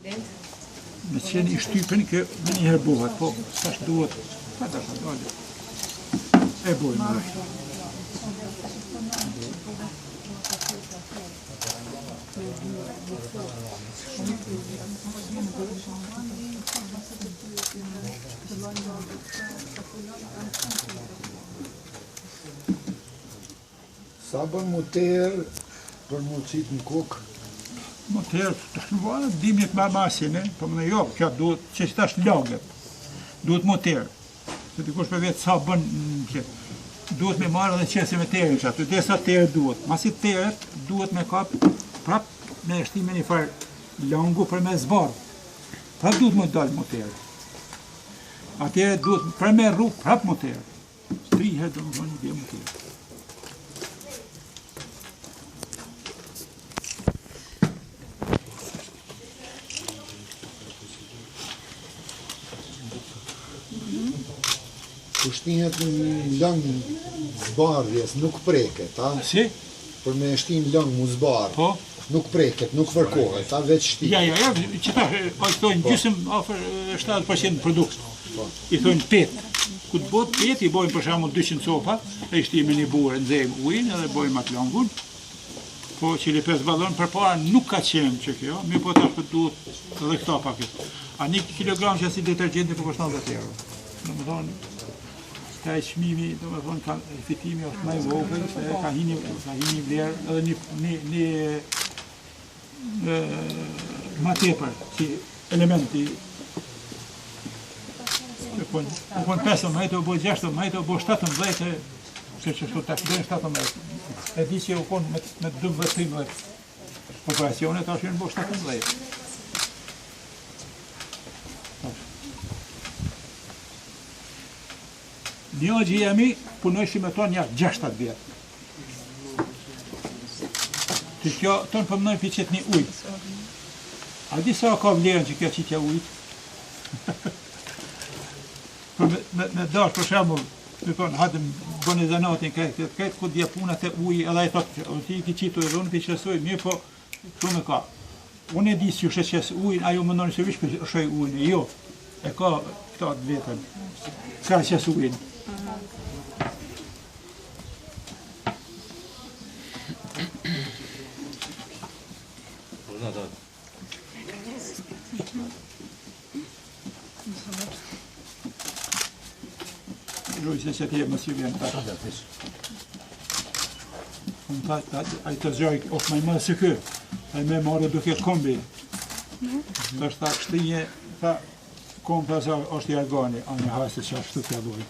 Me qenë I shtypin kë me njëherë buhat, po s'tash duhet, pa tash dalë. E bojmë rështë. Sa bën muter për mu qitë në kokë? Muter, tash në vana, dimnit me masin, po më në jo, kjo duhet, që që tash lagët, duhet muter. Se dikush për vetë sa bën, duhet me marrë dhe qesi me terin që aty, dhe sa terë duhet. Masi terët, duhet me kap, prap me shtime një farë langu për me zbarë. Prap duhet më dalë muterë. Atere duhet, për me rrugë, prap muterë. Striherë do më thonë një dhe muterë. Kushtihet një lang zbardhjes, nuk preket, a? Si? Për me shtin lang mu zbardh, Po? nuk preket, nuk vërkohet, a veç shtin. Ja, që ta, pa I thonë gjysëm afer 70% produkt. I thonë pet. Ku të bot pet, I bojmë për shamu 200 copa, e I shtime një burë, nëzejmë ujnë edhe bojmë atë langun. Po që li 5 ballon për para nuk ka qenë që kjo, mi po tash për duhet edhe këta paket. A 1 kilogram që si detergjenti për kostan 10 euro. Në më thonë, ka I çmimi, do me thonë, fitimi është më I vogël, se ka hini vlerë edhe një ma tepër, si elementi. U konë 15, u bo 16, u bo 17, se që shtu të akdojnë 17. E di që u konë me 12-13 operacionet, ashtë u bo 17. Një gjë jemi, punojshim me to një 6-7 vjetë. Që kjo tonë përmënojnë për qëtë një ujtë. A di sa ka vlerën që kjo qitja ujtë? Me dash për shemull, me thonë, hadëm bëni zanatin këtë, ku dhja punat e ujë, edhe e thotë, ti I ki qitu e dhonë, për qësoj, mirë po, shumë e ka. Unë e di si u shqes ujën, ajo më nënë se vishë për shoj ujën, jo, e ka këta të vetën, ka qes ujën. Rujse që t'je mësë vjen të atë. A I të zgjoj është me më së kërë, a I me marrë duke kombi. Të është ta kështinje, ta kombi është I argani, a një hasë që ashtu t'ja dojë.